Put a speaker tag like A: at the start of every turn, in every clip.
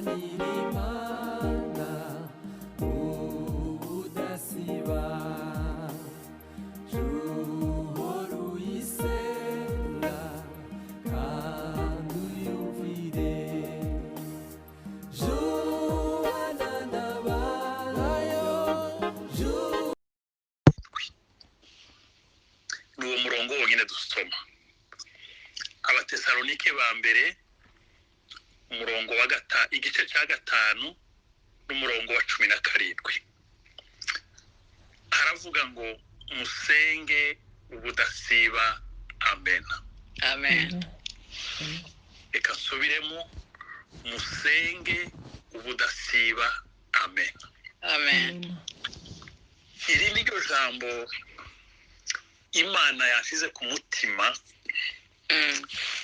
A: Nyirimana ubudasiba juhora uyisenga kandi uyumvire Joana nabayo
B: ni uwo murongo wonyine dusoma Abatesalonike ba mbere umurongo wa igice cya 5 n'umurongo wa 17 haravuga ngo musenge ubudasiba amen
C: Amen.
B: reka nsubiremo musenge ubudasiba amen
C: Amen.
B: iri ni ryo jambo Imana yashize ku mutima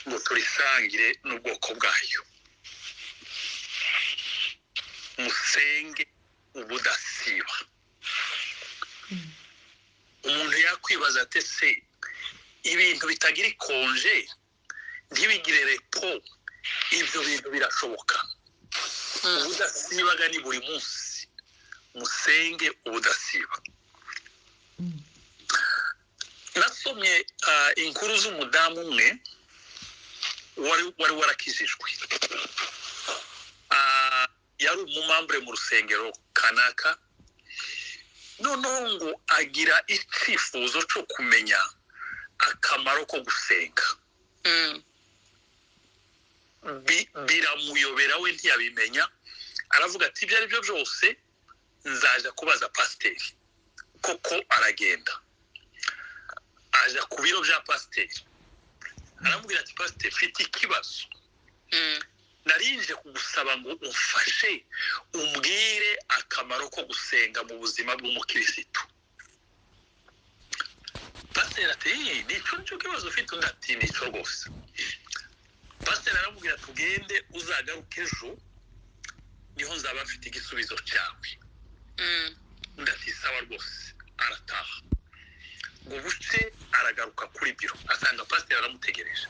B: ngo turisangire n'ubwoko bwayo musenge ubudasiba umuntu yakwibaza ati se ibintu bitagira ikonje ntibigire repo ibyo bintu birashoboka ubudasibaga ni buri munsi musenge ubudasiba nasomye inkuru z'umudamu umwe wari warakijijwe yari umumambure mu rusengero kanaka noneho ngo agira icyifuzo cyo kumenya akamaro ko gusenga biramuyobera we ntiyabimenya aravuga ati ibyo ari byo byose nzaja kubaza pasiteri koko aragenda aja ku biro bya pasiteri aramubwira ati pasiteri mfite ikibazo narinje kugusaba ngo umfashe umbwire akamaro ko gusenga mu buzima bw'umukirisitu pasiteri ati nicyo kibazo ufite undi ati nicyo rwose pasiteri aramubwira tugende uzagaruke ejo niho nzaba mfite igisubizo cyawe undi ati sawa rwose arataha ngo buce aragaruka kuri biro asanga pasiteri aramutegereje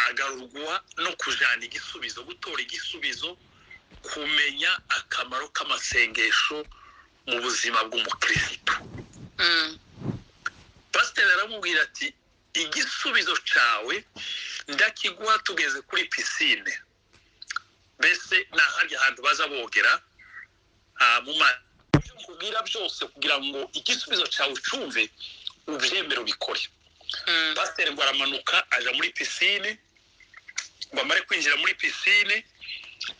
B: agarurwa no kujana igisubizo gutora igisubizo kumenya akamaro k'amasengesho mu buzima bw'umukirisitu pasiteri aramubwira ati igisubizo cyawe ndakiguha tugeze kuri pisine mbese n'ahandi hantu baza bogera mu mazi kubwira byose kugira ngo igisubizo cyawe cyumve ubyemere ubikore pasiteri ngo aramanuka aja muri pisine ngo amare kwinjira muri pisine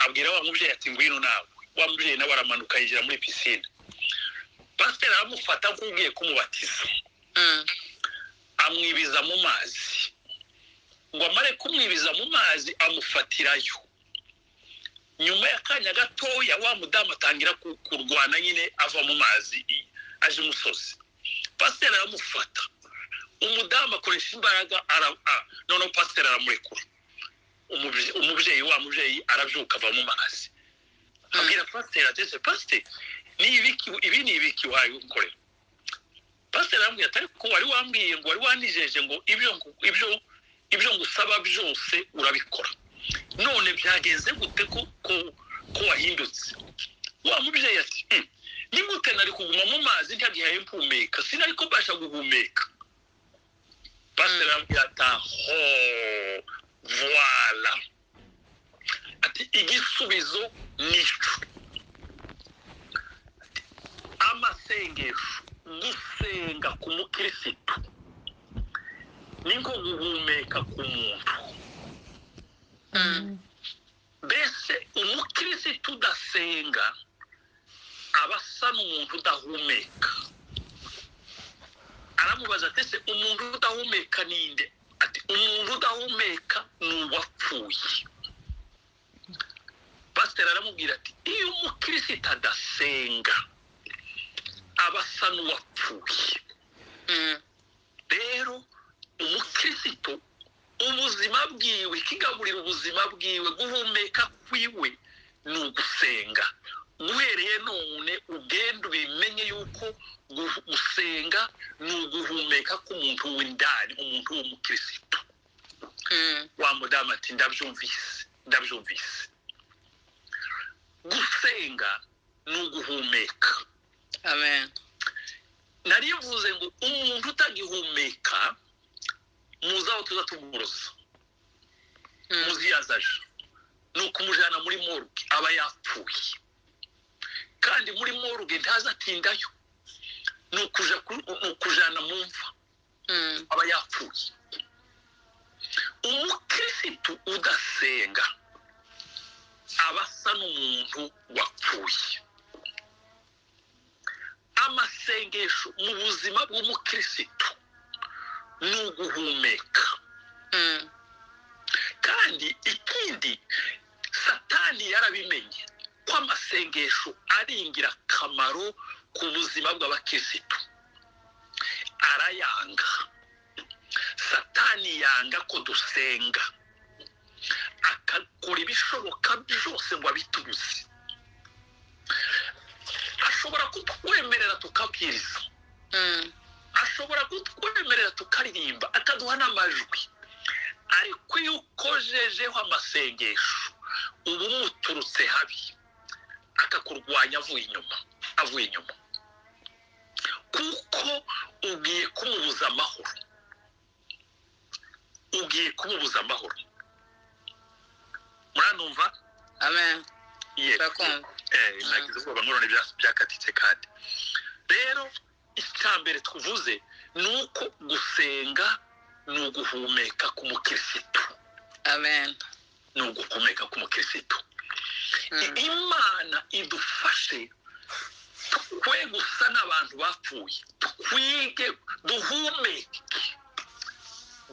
B: abwira wa mubyeyi ati ngwino nawe wa mubyeyi nawe aramanuka yinjira muri pisine pasiteri aramufata nk'ugiye kumubatiza amwibiza mu mazi ngo amare kumwibiza mu mazi amufatirayo nyuma y'akanya gatoya wa mudamu atangira kurwana nyine ava mu mazi aje umusozi pasiteri aramufata umudamu akoresha imbaraga noneho pasiteri aramurekura umubyeyi wa mubyeyi arabyuka ava mu mazi abwira pasiteri ati pasiteri ibi ni ibiki wayo ukorera pasiteri aramubwira ati ariko wari wambwiye ngo wari wanijeje ngo ibyo ngusaba byose urabikora none byagenze gute ko wahindutse wa mubyeyi ati ni gute nari kuguma mu mazi ntagihaye mpumeka sinari ko mbasha guhumeka pasiteri aramubwira ati aho voila ati igisubizo nico amasengesho gusenga ku mukirisitu ni nko guhumeka ku muntu mbese umukirisitu udasenga aba asa n'umuntu udahumeka aramubaza ati ese umuntu udahumeka ninde ati umuntu udahumeka ni uwapfuye pasiteri aramubwira ati iyo umukirisitu adasenga aba asa n'uwapfuye rero umukirisitu ubuzima bwiwe ikigaburira ubuzima bwiwe guhumeka kwiwe ni ugusenga uhereye none ugenda ubimenye yuko gusenga ni uguhumeka k'umuntu w'indani umuntu w'umukirisitu wa mudamu ati ndabyumvise gusenga ni uguhumeka.
C: Amen.
B: Narivuze ngo umuntu utagihumeka muzaho tuza tumuroza, muziyazaje, ni ukumujana muri morgue, aba yapfuye. Kandi muri morgue ntazatindayo, ni ukujana mu mva, aba yapfuye. Umukirisitu udasenga aba asa n'umuntu wapfuye. Amasengesho mu buzima bw'umukirisitu ni uguhumeka. Kandi ikindi, Satani yarabimenye ko amasengesho ari ingirakamaro ku buzima bw'abakirisitu, arayanga. Satani yanga ko dusenga, akakora ibishoboka byose ngo abitubuze. Ashobora kutwemerera tukabwiriza, ashobora kutwemerera tukaririmba, akaduha n'amajwi, ariko iyo ukojejeho amasengesho uba umuturutse habi, akakurwanya avuye inyuma, kuko ugiye kumubuza amahoro, muranumva?
C: Amen.
B: Nagize ubwoba nkorone byakatitse. Kandi rero icyambere tuvuze ni uko gusenga ni uguhumeka k'umukirisitu.
C: Amen.
B: Ni uguhumeka k'umukirisitu. Imana idufashe twe gusa n'abantu bapfuye, twige, duhumeke,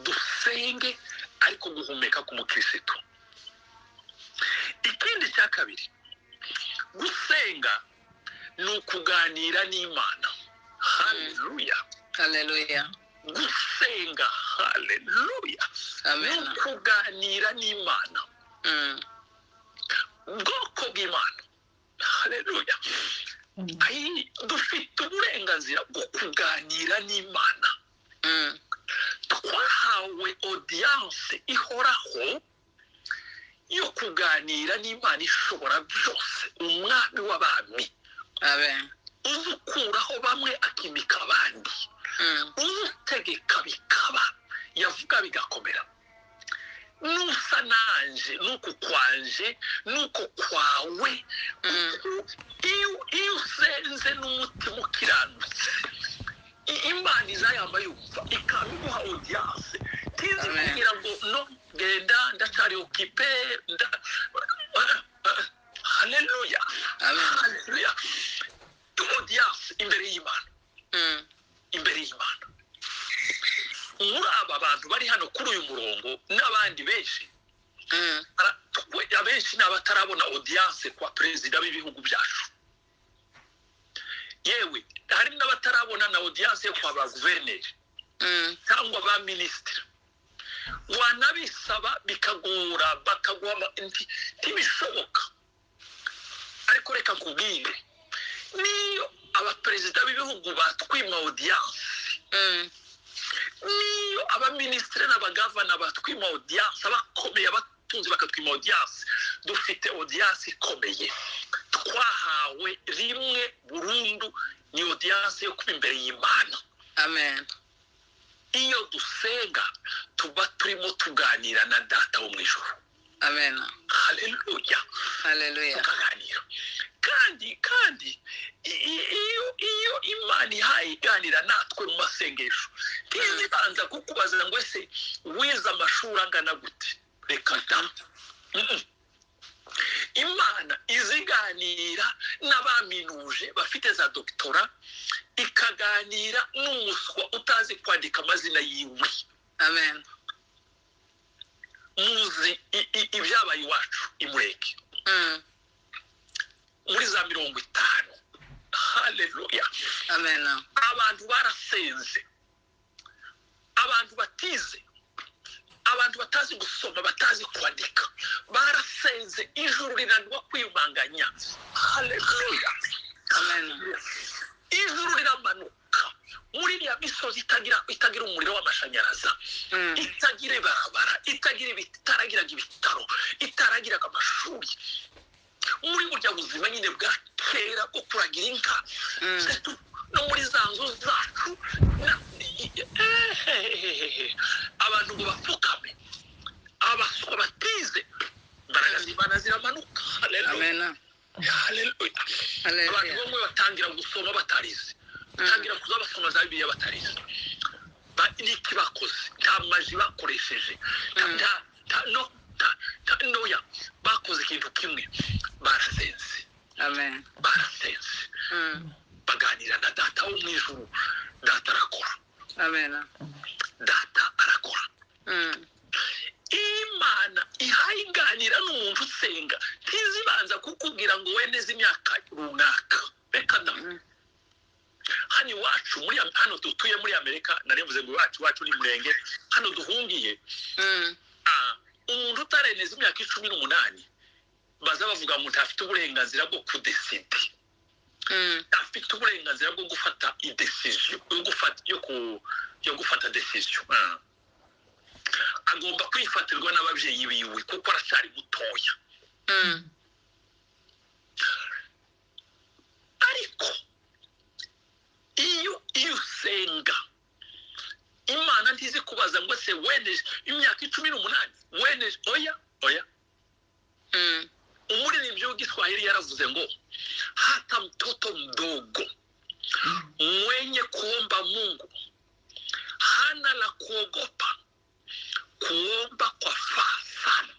B: dusenge, ariko guhumeka k'umukirisitu. Ikindi cya kabiri, gusenga ni ukuganira n'Imana. Haleluya.
C: Haleluya.
B: Gusenga, haleluya, ni ukuganira n'Imana, ubwoko bw'Imana. Haleluya. Dufite uburenganzira bwo kuganira n'Imana. Twahawe audience ihoraho yo kuganira n'Imana ishobora byose, umwami w'abami.
C: Amen.
B: Uzukuraho bamwe akimika abandi, uzutegeka bikaba, yavuga bigakomera. Nusa nanje, nuko kwanje, nuko kwawe. Iyo usenze n'umutima ukiranutse, Imana izayamba yumva, ikabiguha audience. Tizi kugira ngo no genda ndacyari okipe. Haleluya. Haleluya. Audience imbere y'Imana. Imbere y'Imana. Muri aba bantu bari hano kuri uyu murongo n'abandi benshi, abenshi n'abatarabona audience kwa perezida b'ibihugu byacu. Yewe hari n'abatarabona na audience kwa ba guverineri cyangwa ba minisitiri. Wanabisaba bikagora, bakaguha ntibishoboka. Ariko reka nkubwire, niyo abaperezida b'ibihugu batwima audience, niyo abaminisitiri n'abagavana batwima audience, abakomeye abatunzi bakatwima audience, dufite audience ikomeye twahawe rimwe burundu, ni audience yo kuba imbere y'Imana.
C: Amen.
B: Iyo dusenga tuba turimo tuganira na Data wo mu ijuru.
C: Amen.
B: Haleluya.
C: Haleluya.
B: Tukaganira. Kandi iyo Imana ihaye iganira natwe mu masengesho, ntizibanza kukubaza ngo ese wize amashuri angana gute. Reka da. Imana iziganira n'abaminuje bafite za doktora, ikaganira n'umuswa utazi kwandika amazina yiwe.
C: Amen.
B: Muzi ibyabaye iwacu imureke muri za 50. Haleluya.
C: Amen.
B: Abantu barasenze, abantu batize, abantu batazi gusoma, batazi kwandika, barasenze, ijuru riranwa kwiyumanganya. Haleluya.
C: Amen.
B: Ijuru riramanuka muri ya misozi itagira umuriro w'amashanyarazi, itagira ibarabara, itaragira ibitaro, itaragiraga amashuri. muri burya buzima nyine bwa kera bwo kuragira inka no muri za nzu zacu abantu ngo bapfukame abaswa batize imbaraga z'Imana ziramanuka. Haleluya. Haleluya. Abantu bamwe batangira gusoma batarize, batangira kuza basoma za Bibiliya batarize. Niki bakoze, nta maji bakoresheje, noya bakoze ikintu kimwe, barasenze.
C: Amen.
B: Barasenze. Baganira na data wo mu ijuru, data arakora.
C: Amen.
B: Data arakora. Imana ihayiganira n'umuntu usenga ntizibanza kukubwira ngo wendeze imyaka runaka. Reka da. Hano iwacu hano dutuye muri Amerika, narevuze ngo iwacu ni Murenge, hano duhungiye. Umuntu utareneza imyaka 18 baza bavuga ngo ntafite uburenganzira bwo kudeside. Afite uburenganzira bwo gufata decision, yo gufata decision. Agomba kwifatirwa n'ababyeyi biwe kuko arashari mutoya. Ariko iyo usenga Imana ntizi kubaza ngo se weneje imyaka 18 weneje oya. Umuririmbyi w'Igiswahili yaravuze ngo hata mtoto mdogo mwenye kuomba Mungu hana la kuogopa kuomba kwa faa sana.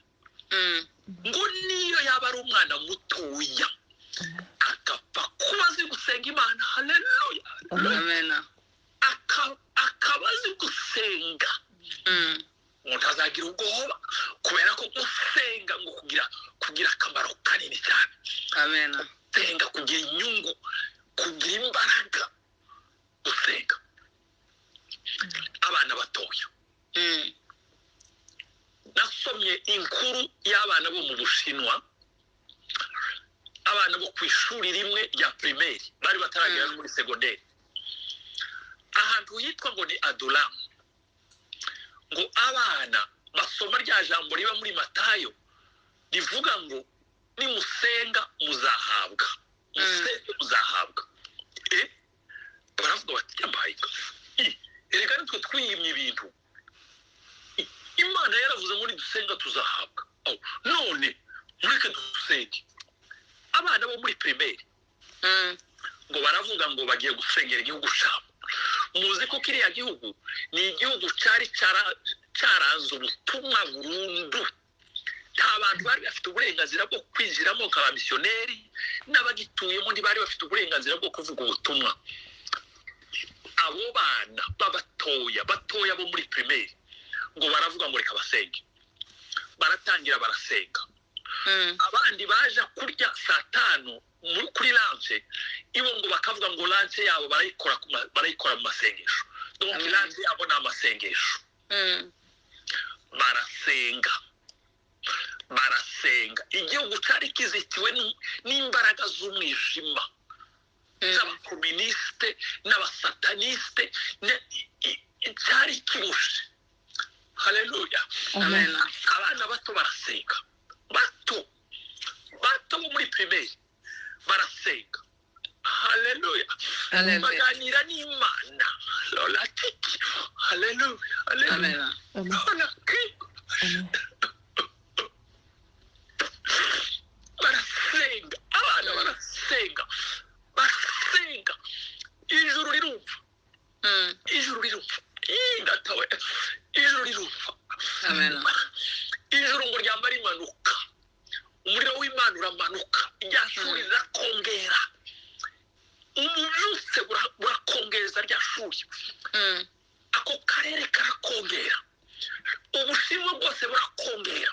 B: Ngo niyo yaba ari umwana mutoya akapfa kuba azi gusenga Imana. Haleluya.
C: Amen.
B: Akaba azi gusenga, umuntu azagira ubwoba kubera ko gusenga ngo kugira akamaro kanini cyane.
C: Amen.
B: Gusenga kugira inyungu, kugira imbaraga, gusenga. Abana batoya, nasomye inkuru y'abana bo mu Bushinwa, abana bo ku ishuri rimwe rya primaire bari bataragera muri secondaire, ahantu hitwa ngo ni Adulam. Ngo abana basoma rya jambo riba muri Matayo rivuga ngo nimusenga muzahabwa, musenge muzahabwa. Baravuga bati yambayika erega nitwe twiyimye ibintu. Imana yaravuze ngo nidusenga tuzahabwa. None mureke dusenge. Abana bo muri primaire ngo baravuga ngo bagiye gusengera igihugu cyabo. Muzi ko kiriya gihugu ni igihugu cyaranze ubutumwa burundu. Nta bantu bari bafite uburenganzira bwo kwinjiramo nk'abamisiyoneri, n'abagituyemo ntibari bafite uburenganzira bwo kuvuga ubutumwa. Abo bana batoya bo muri primaire ngo baravuga ngo reka basenge. Baratangira barasenga. Abandi baje kurya saa 5 kuri lance, ibo ngo bakavuga ngo lance yabo barayikora mu masengesho. Donc lance yabo ni amasengesho. Barasenga. Igihugu cyari kizitiwe n'imbaraga z'umwijima, z'abakomuniste n'abasataniste, cyari kibushe. Haleluya.
C: Amen.
B: Abana bato barasenga, bato bo muri primaire barasenga. Haleluya. Baganira n'Imana. Lola tiki. Haleluya. Haleluya. Lola kiki. Barasenga. Abana barasenga. Ijuru rirumva. Ijuru rirumva.
C: Amen.
B: Ijuru ngo ryamba rimanuka. Umuriro w'Imana uramanuka. Rya shuri rirakongera. Umubyutse burakongeza rya shuri. Ako karere karakongera. Ubushinwa bwose burakongera.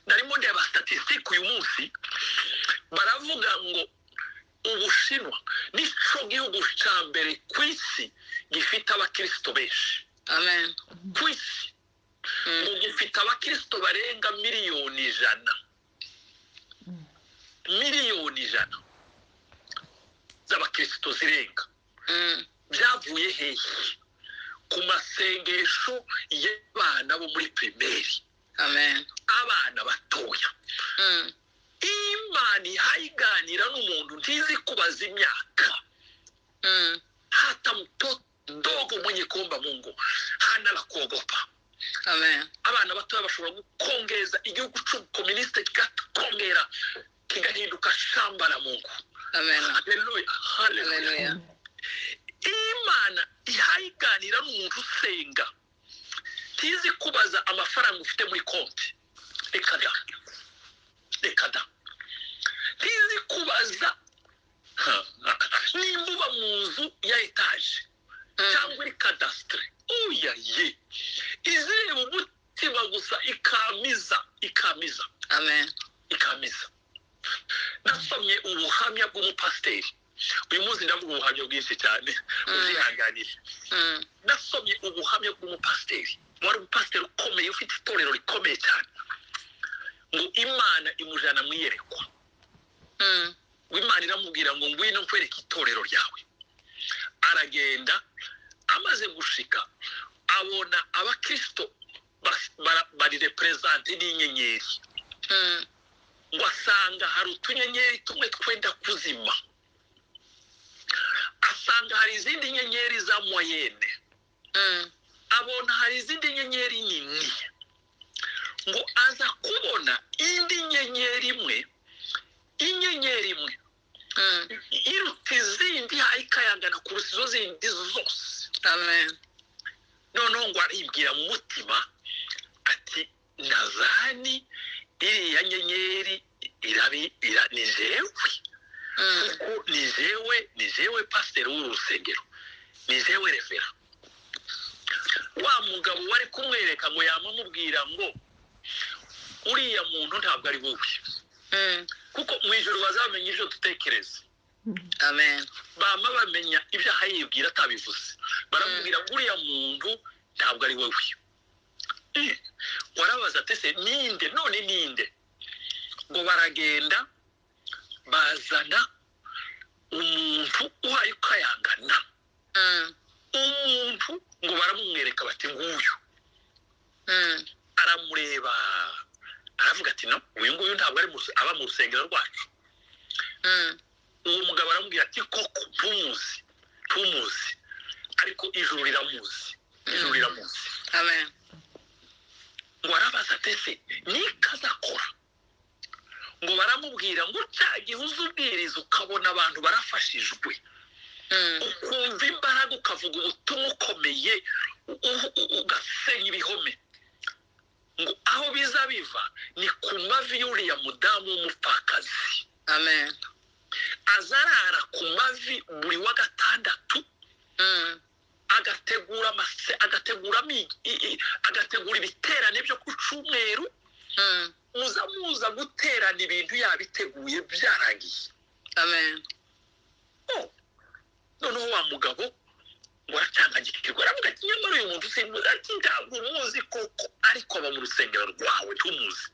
B: Narimo ndeba statistique uyu munsi baravuga ngo Ubushinwa nico gihugu cya mbere ku isi gifite abakristo benshi.
C: Amen.
B: Ku isi gifite abakristo barenga miliyoni 100. Miliyoni 100 z'abakristo zirenga. Byavuye hehe? Ku masengesho y'abana bo muri primaire.
C: Amen.
B: Abana batoya. n'umuntu ntizi kubaza imyaka hata mtoto mdogo mwenye kuomba Mungu hana la kuogopa.
C: Amen.
B: Abana batoya bashobora gukongeza igihugu cy'ubukomuniste kikakongera kigahinduka shamba la Mungu.
C: Amen.
B: Haleluya.
C: Hallelujah.
B: Imana ihayiganira n'umuntu usenga ntizi kubaza amafaranga ufite muri konti. Reka da ntizi kubaza nimba uba mu nzu ya etaje cyangwa iri kadasitire. Oya ye izireba umutima gusa ikamiza.
C: Amen.
B: Ikamiza. Nasomye ubuhamya bw'umupasiteri. Uyu munsi ndavuga ubuhamya bwinshi cyane uzihanganire. Nasomye ubuhamya bw'umupasiteri. Wari umupasiteri ukomeye ufite itorero rikomeye cyane. Ngo Imana imujana mu iyerekwa. Imana iramubwira ngo ngwino nkwereke itorero ryawe. Aragenda amaze gushika abona abakristo bari represente n'inyenyeri. Ngo asanga hari utunyenyeri tumwe twenda kuzima. Asanga hari izindi nyenyeri za moyenne. Abona hari izindi nyenyeri nini. Ngo aza kubona indi nyenyeri imwe iruta izindi ikayangana kurusha izo zindi zose.
C: Amen.
B: Noneho ngo aribwira mu mutima ati nazani iriya nyenyeri ni jewe ni jewe pasiteri w'urusengero, ni jewe revera. Wa mugabo wari kumwereka ngo yamamubwira ngo uriya muntu ntabwo ari wowe, kuko mu ijoro bazamenya ibyo dutekereza.
C: Amen.
B: Bama bamenya ibyo ahayibwira atabivuze. Baramubwira ngo uriya muntu ntabwo ari wowe. Warabaza ati se ninde? None ninde? Ngo baragenda bazana umuntu uhaye ukayangana. Umuntu ngo baramumwereka bati nguyu. Aramureba aravuga ati no, uyu nguyu ntabwo aba mu rusengero rwacu. Uwo mugabo aramubwira ati koko tumuzi ariko ijuru riramuzi.
C: Amen.
B: Ngo arabaza ati se nikazakora. Ngo baramubwira ngo cyagihe uzubwiriza ukabona abantu barafashijwe, ukumva imbaraga ukavuga ubutumwa ukomeye ugasenya ibihome. Ngo aho biza biva ni ku mavi y'uriya mudamu w'umupfakazi.
C: Amen.
B: Azarara ku mavi buri wa gatandatu, agategura ibiterane byo ku cyumweru. Muza guterana ibintu yabiteguye byarangiye.
C: Amen.
B: Noneho wa mugabo ngo aracangagikirwa aravuga ati nyamara uyu muntu usimuzi ati ntabwo umuzi koko ariko aba mu rusengero rwawe tumuzi.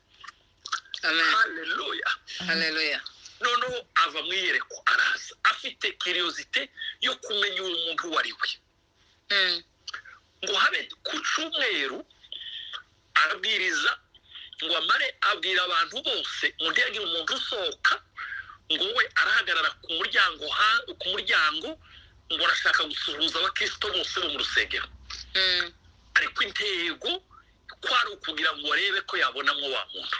C: Amen.
B: Haleluya.
C: Hallelujah.
B: Noneho ava mu iyereko araza afite curiosity yo kumenya uwo muntu uwo ari we. Ngo habe ku cyumweru arabwiriza ngo amare abwira abantu bose ngo ndiyagira umuntu usohoka ngo we arahagarara ku muryango ngo arashaka gusuhuza abakristo bose bo mu rusengero. Ariko intego kwari ukugira ngo arebe ko yabonamo wa muntu.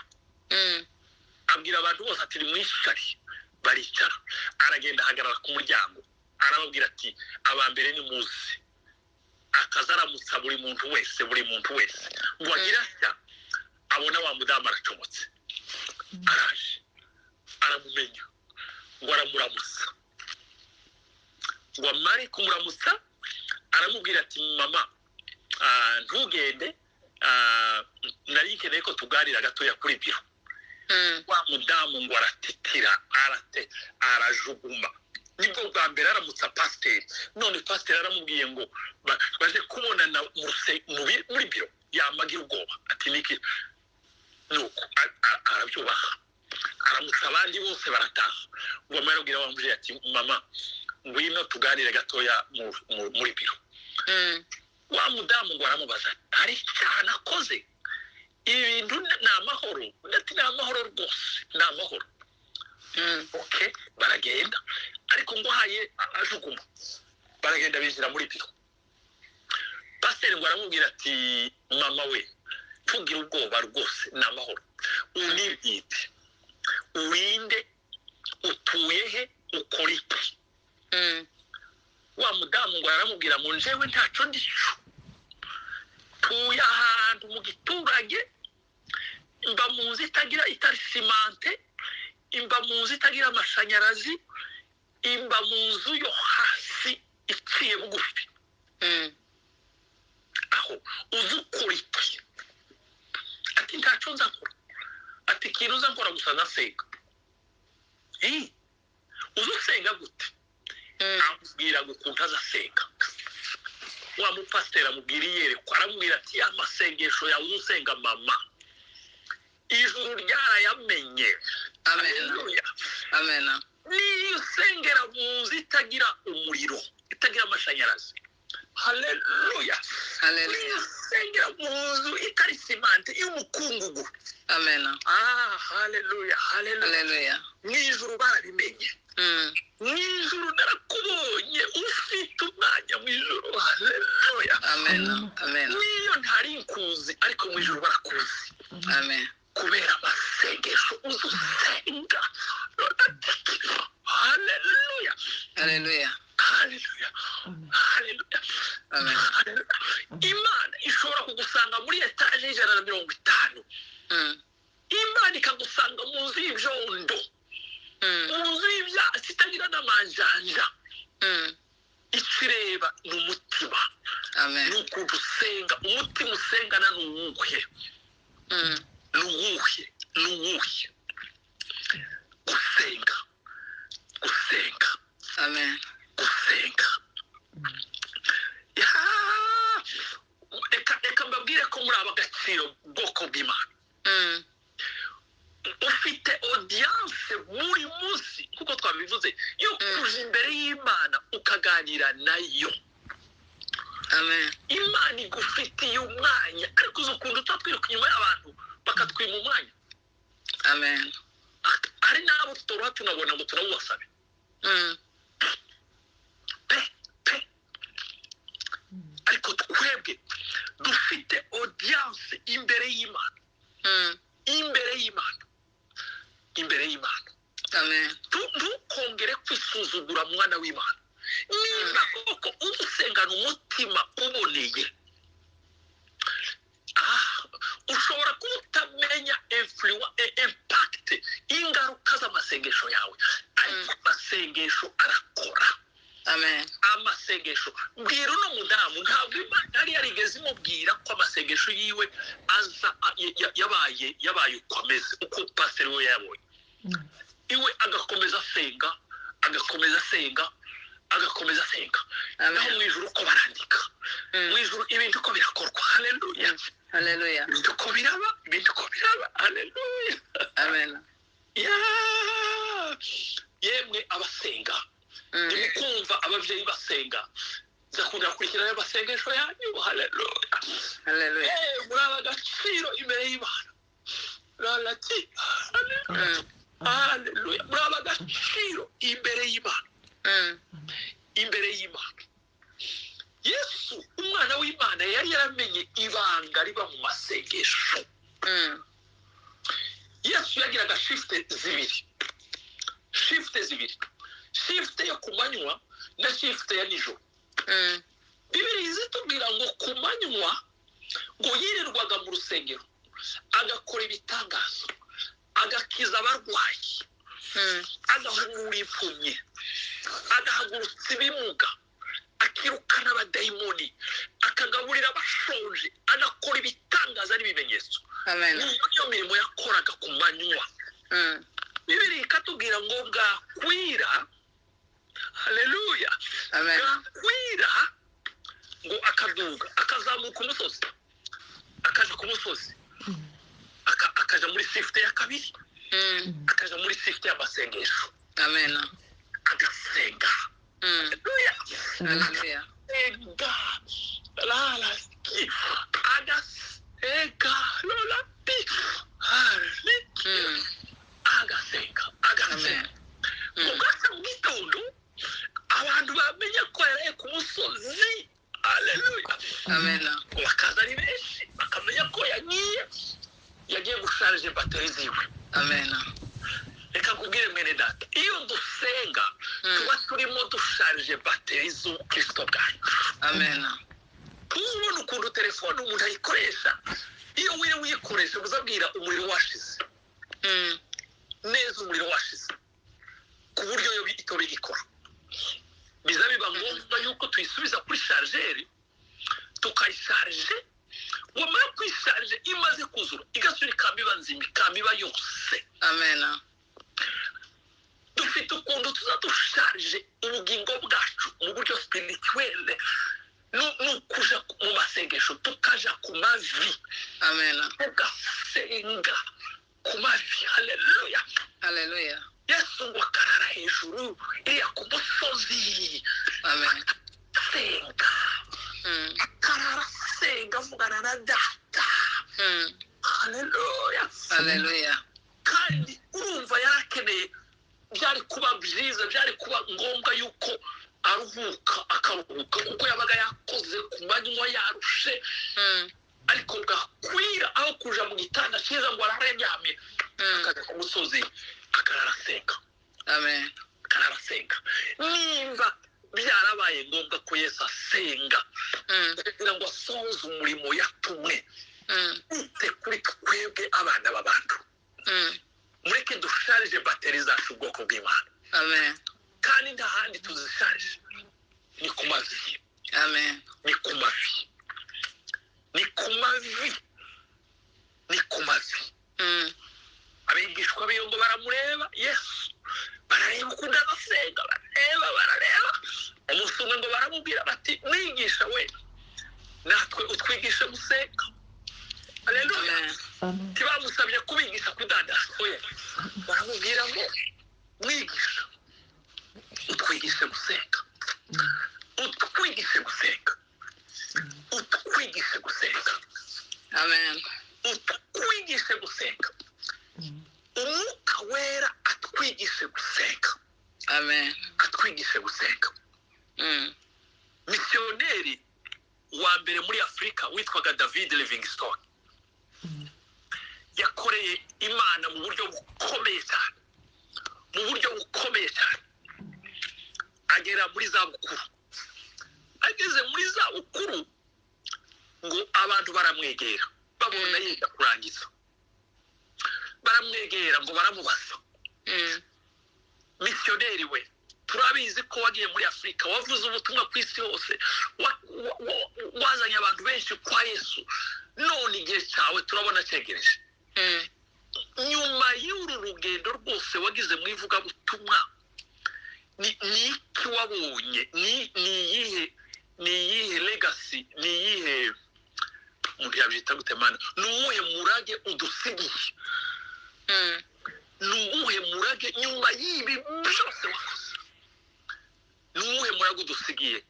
B: Abwira abantu bose ati nimwishari. Baricara. Aragenda ahagarara ku muryango arababwira ati abambere ni muzi. Akazaramutsa buri muntu wese ngo agira atya abona wa mudamu aracomotse. Araje aramumenya ngo aramuramutsa. Ngo amare kumuramutsa aramubwira ati mama ntugende nari nkeneye ko tuganira gatoya kuri biro. Wa mudamu ngo aratitira arajuguma. Nibwo bwa mbere aramutsa pasiteri. None pasiteri aramubwiye ngo baje kubonana muri biro. Yamagira ubwoba ati niki nuko arabyubaha. Aramutsa abandi bose barataha. Ngo amara abwira wa muje ati mama ngwino tuganire gatoya muri biro. Wa mudamu ngo aramubaza hari cyane akoze ibintu ni amahoro. Ati ni amahoro rwose, ni amahoro. okay baragenda ariko ngo haye ajuguma baragenda binjira muri biro pasiteri ngo aramubwira ati mama we tugira ubwoba rwose n'amahoro unibwite urinde utuye he ukora iki wa mudamu ngo aramubwira ngo njewe ntaco ndico tuye ahantu mu giturage imba mu nzu itagira itari simante imba mu nzu itagira amashanyarazi imba mu nzu yo hasi iciye bugufi aho uzi ukora iki ati ntaco nzakora ati ikintu nzakora gusa nasenga uzi usenga gute amubwira ngo ukuntu azasenga wa mupasiteri amubwira iyerekwa aramubwira ati ya masengesho yawe usenga mama ijuru ryarayamenye
C: amen
B: niyo usengera mu nzu itagira umuriro itagira amashanyarazi haleluya niyo usengera mu nzu itari simante y'umukungugu
C: amen
B: haleluya mw'ijuru barabimenye mw'ijuru narakubonye ufite umwanya mw'ijuru haleluya
C: amen
B: niyo ntari nkuzi ariko mw'ijuru barakuzi
C: amen
B: kubera amasengesho uzi usenga haleluya imana ishobora kugusanga muri etaje y'150 imana ikagusanga mu nzu y'ibyondo mu nzu y'ibyatsi itagira n'amanjanja ikireba ni umutima ni ukuntu usenga umutima usengana n'uwuhe gusenga
C: amen
B: gusenga reka mbabwire ko muri aba gaciro bwoko bw'imana ufite audience buri munsi kuko twabivuze yo kuja imbere y'Imana ukaganira nayo
C: amen
B: Imana igufitiye umwanya ariko uzo kuntu tatwiruka inyuma y'abantu bakatwima umwanya
C: amen
B: ari nabo tutora tunabona ngo turawubasabe ariko twebwe dufite audience imbere y'Imana imbere y'Imana
C: amen
B: ntukongere kwisuzugura mwana w'Imana niba koko usengana umutima uboneye ushobora kutamenya impact ingaruka z'amasengesho yawe ariko amasengesho arakora
C: amen
B: amasengesho mbwira uno mudamu ntabwo Imana yari yarigeze imubwira ko amasengesho yiwe aza yabaye ukomeze uko pasiteri we yabonye iwe agakomeza asenga naho mu ijuru uko barandika mu ijuru ibintu uko birakorwa haleluya ibintu uko biraba haleluya
C: amen
B: yemwe abasenga nimukumva ababyeyi basenga zakunda kurikirana amasengesho yanyu haleluya muri aba gaciro imbere y'Imana haleluya muri aba gaciro imbere y'Imana Yesu umwana w'Imana yari yaramenye ibanga riba mu masengesho Yesu yagiraga shift zibiri yo kumanywa na shift ya nijoro Bibiliya zitubwira ngo kumanywa ngo yirirwaga mu rusengero agakora ibitangazo agakiza abarwayi agahumura impumyi agahagurutsa ibimuga akirukana abadayimoni akagaburira abashonje agakora ibitangaza n'ibimenyetso niyo mirimo yakoraga ku manywa Bibiliya ikatubwira ngo bwakwira haleluya bwakwira ngo akaduga akazamuka umusozi akaja ku musozi akaja muri shift ya kabiri akaja muri shift y'amasengesho
C: amen
B: agasenga haleluya agasenga musozi. Haleluya.
C: Amen.
B: Bakaza ari benshi bakamenya ko yagiye gusharije bateri ziwe.
C: Amen.
B: Reka kubwire mwene data, iyo dusenga tuba turimo dusharije bateri z'ubukristo bwacu.
C: Amen.
B: Tubona ukuntu telefone umuntu ayikoresha, iyo wiriwe uyikoresha uzabwira umuriro washize neza, umuriro washize ku buryo yo itobe gikora. Biza biba ngombwa yuko tuyisubiza kuri chargeur tukayisharije, wamara kuyisharije imaze kuzura igasubira ikamiba nzima, ikamiba yose.
C: Amen.
B: Dufite ukuntu tuzadusharije ubugingo bwacu mu buryo spirituel, nukuja mu masengesho tukaja ku mavi.
C: Amen.
B: Tugasenga ku mavi. Haleluya.
C: Hallelujah.
B: Yesu ngo akarara hejuru iriya ku musozi.
C: Amen.
B: Senga. Akarara senga avugana na data. Haleluya.
C: Hallelujah.
B: Kandi urumva yarakeneye, byari kuba byiza, byari kuba ngombwa yuko aruhuka, akaruhuka kuko yabaga yakoze ku manywa yarushe. Ariko bwakwira aho kuja mu gitanda cyiza ngo araryamye, akaza ku musozi akararasenga.
C: Amen.
B: Akararasenga. Nimba byarabaye ngombwa ko Yesu asenga kugira ngo asohoze umurimo yatumwe, ite kuri twebwe abana b'abantu. Mureke dusharije bateri zacu ubwoko bw'Imana.
C: Amen.
B: Kandi nta handi tuzisharije, ni ku mavi.
C: Amen.
B: Ni ku mavi. Ni ku mavi. Ni ku mavi. Abigishwa biyo ngo baramureba Yesu, barareba ukuntu asenga, barareba. Umunsi umwe ngo baramubwira bati, mwigisha we, natwe utwigishe gusenga. Haleluya. Ntibamusabye kubigisha kudandasa, oya, baramubwira ngo mwigisha utwigishe gusenga, utwigishe gusenga, utwigishe gusenga.
C: Amen.
B: Utwigishe gusenga. Umwuka wera atwigishe gusenga.
C: Amen.
B: Atwigishe gusenga. Misioneri wa mbere muri Afrika witwaga David Livingstone yakoreye Imana mu buryo bukomeye cyane, mu buryo bukomeye cyane. Agera muri za bukuru, ageze muri za bukuru ngo abantu baramwegera, babona yenda kurangiza, baramwegera ngo baramubaza, misioneri we, turabizi ko wagiye muri Afrika, wavuze ubutumwa ku isi hose, wazanye abantu benshi kwa Yesu, none igihe cyawe turabona cyegereje. Nyuma y'uru rugendo rwose wagize mu ivugabutumwa, ni iki wabonye? Ni iyihe legacy, ni iyihe umuntu yabyita gute mana, ni uwuhe murage udusigiye? Ni uwuhe murage nyuma y'ibi byose wakoze? Ni uwuhe murage udusigiye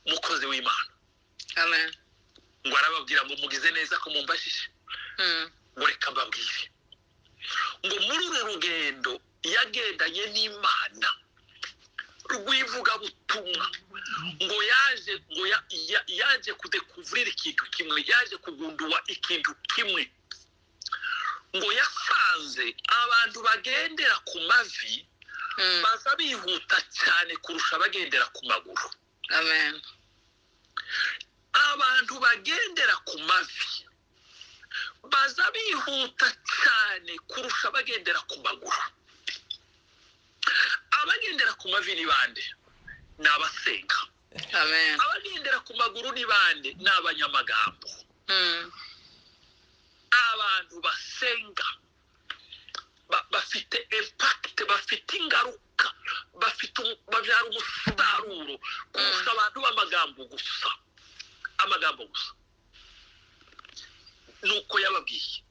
B: mukozi w'Imana?
C: Amen.
B: Ngo arababwira ngo mugize neza ko mumbashije. Ngo reka mbabwire ngo muri uru rugendo yagendanye n'Imana rw'ivugabutumwa, ngo yaje kudekuvurira ikintu kimwe, yaje kugundua ikintu kimwe, ngo yasanze abantu bagendera ku mavi baza bihuta cyane kurusha abagendera ku maguru.
C: Amen.
B: Abantu bagendera ku mavi baza bihuta cyane kurusha abagendera ku maguru. Abagendera ku mavi ni bande? Ni abasenga.
C: Amen.
B: Abagendera ku maguru ni bande? Ni abanyamagambo. Abantu basenga bafite impact, bafite ingaruka, babyara umusaruro kurusha abantu b'amagambo gusa. Amagambo gusa. Nuko yababwiye,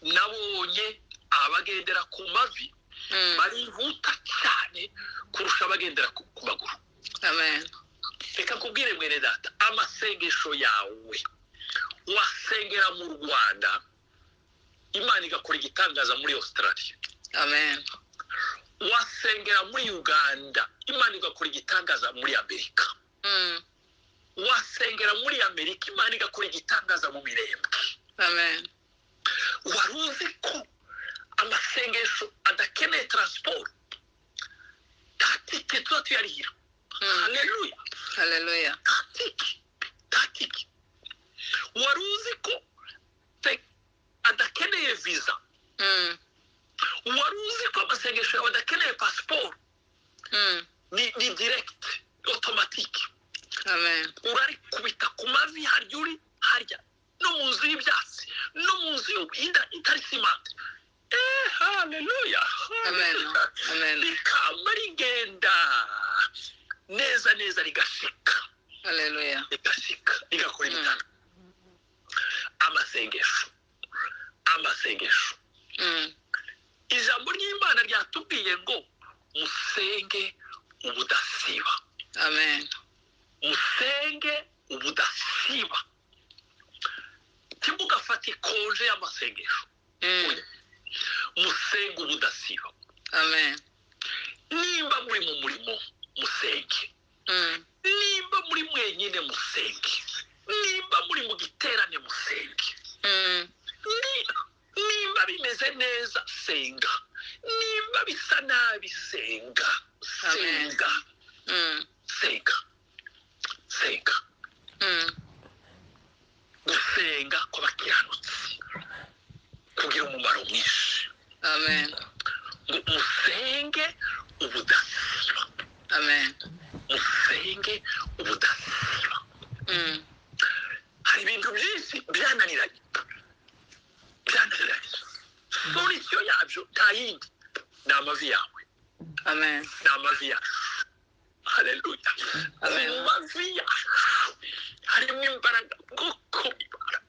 B: nabonye abagendera ku mavi barihuta cyane kurusha abagendera ku maguru.
C: Amen.
B: Reka kubwire mwene data, amasengesho yawe wasengera mu Rwanda, Imana igakora igitangaza muri Australia.
C: Amen.
B: Wasengera muri Uganda, Imana igakora igitangaza muri Amerika. wasengera muri Amerika Imana igakora igitangaza mu mirembwe.
C: Amen.
B: Wari uzi ko amasengesho adakeneye transport? Tatike tuba tuyarihira. Haleluya.
C: Hallelujah.
B: Tatike. Wari uzi ko adakeneye visa? Wari uzi ko amasengesho yawe adakeneye passport? Ni direct, automatique.
C: Amen.
B: Urari kubita ku mavi harya uri harya no mu nzu y'ibyatsi no mu nzu itari simante. Haleluya.
C: Amen. Amen.
B: Rikama rigenda neza neza rigashika.
C: Hallelujah.
B: Rigashika rigakora ibitano. Amasengesho. Ijambo ry'Imana ryatubwiye ngo musenge ubudasiba.
C: Amen.
B: Musenge ubudasiba. Timugafata ikonje y'amasengesho. Musenge ubudasiba.
C: Amen.
B: Nimba muri mu murimo musenge. Nimba muri mwenyine musenge. Nimba muri mu giterane musenge. Nimba bimeze neza senga. Nimba bisa nabi senga. Senga. Senga. Gusenga kw'abakiranutsi kugira umumaro mwinshi.
C: Amen.
B: Musenge ubudasiba.
C: Amen.
B: Musenge ubudasiba. Hari ibintu byinshi byananiranye. Solution yabyo nta yindi. Ni amavi yawe.
C: Amen.
B: Ni amavi yacu. Haleluya.
C: Amen.
B: Mu mavi yacu harimo imbaraga bwo kubibara.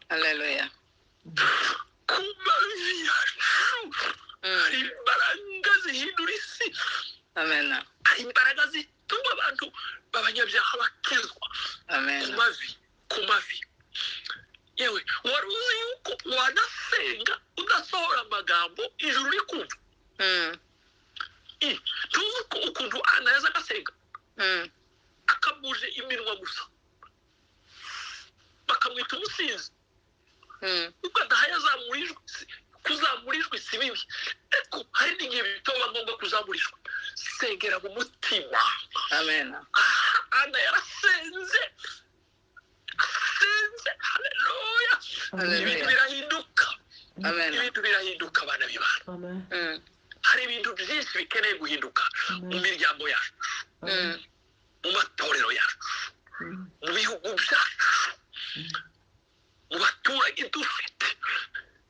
C: Hallelujah.
B: Ku mavi yacu hari imbaraga zihindura isi.
C: Amen.
B: Hari imbaraga zituma abantu b'abanyabyaha bakizwa.
C: Amen.
B: Ku mavi. Yewe wari uzi yuko wanasenga udasohora amagambo ijuru rikumva? Tuzi ko ukuntu Ana yaza agasenga akabuje iminwa gusa bakamwita umusinzi ubwo adahaye azamurijwe. Kuzamurijwe si bibi, ariko hari n'igihe bitoba ngombwa kuzamurijwe. Sengera mu mutima.
C: Amen.
B: Ana yarasenze. Haleluya. Ibintu birahinduka.
C: Amen.
B: Ibintu birahinduka abana b'Imana. Hari ibintu byinshi bikeneye guhinduka mu miryango yacu, mu matorero yacu, mu bihugu byacu, mu baturage dufite.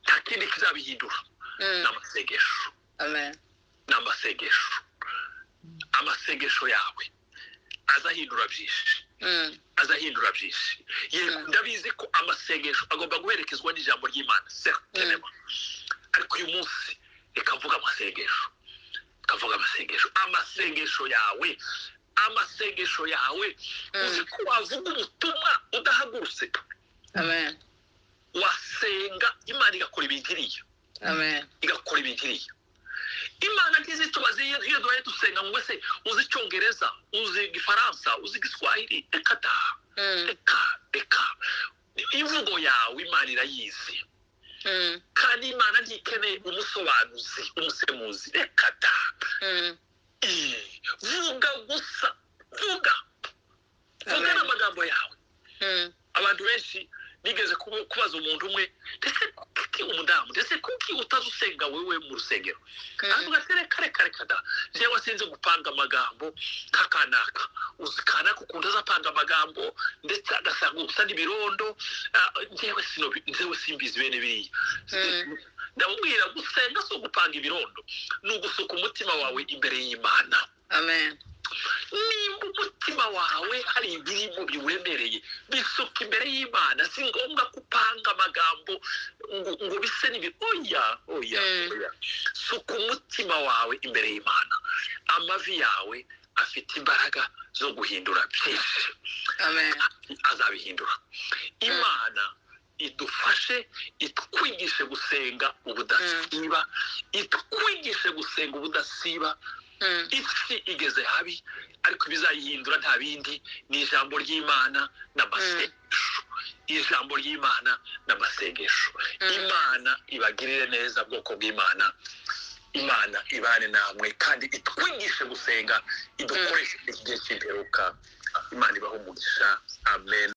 B: Nta kindi kizabihindura. Ni amasengesho.
C: Amen.
B: Ni amasengesho. Amasengesho yawe azahindura byinshi. Azahindura byinshi. Ndabizi ko amasengesho agomba guherekezwa n'ijambo ry'Imana. Ariko uyu munsi reka mvuga amasengesho. Amasengesho yawe uzi ko wavuga ubutumwa udahagurutse.
C: Amen.
B: Wasenga Imana igakora ibigiriye.
C: Amen.
B: Igakora ibigiriye. Imana ntizitubaze iyo duhaye dusenga ngo se uzi Icyongereza, uzi Igifaransa, uzi Igiswahili. Reka. Imvugo yawe Imana irayizi. Kandi Imana ntikeneye umusobanuzi, umusemuzi. Reka da. Vuga gusa. Vuga n'amagambo yawe. Abantu benshi nigeze kubaza umuntu umwe, ndetse kuki umudamu, ndetse kuki utazusenga wewe mu rusengero? Avuga ati reka da. Jewe sinzi gupanga amagambo kakanaka. Uzi kanaka ukunda azapanga amagambo ndetse agasanga gusa n'ibirondo. Jewe simbizi bene biriya. Ndamubwira gusenga so gupanga ibirondo. Ni ugusuka umutima wawe imbere y'Imana.
C: Amen.
B: Nimba umutima wawe hari ibirimo biwuremereye, bisuka imbere y'Imana. Si ngombwa kupanga amagambo ngo bise n'ibiri. Oya. Suka umutima wawe imbere y'Imana. Amavi yawe afite imbaraga zo guhindura byinshi.
C: Amen.
B: Azabihindura. Imana idufashe, itwigishe gusenga ubudasiba. Itwigishe gusenga ubudasiba isi igeze habi ariko bizayihindura nta bindi ni ijambo ry'Imana n'amasengesho ijambo ry'Imana n'amasengesho Imana ibagirire neza bwoko bw'Imana Imana ibane namwe kandi itwigishe gusenga idukoreshe igihe cy'imperuka Imana ibaho umugisha amen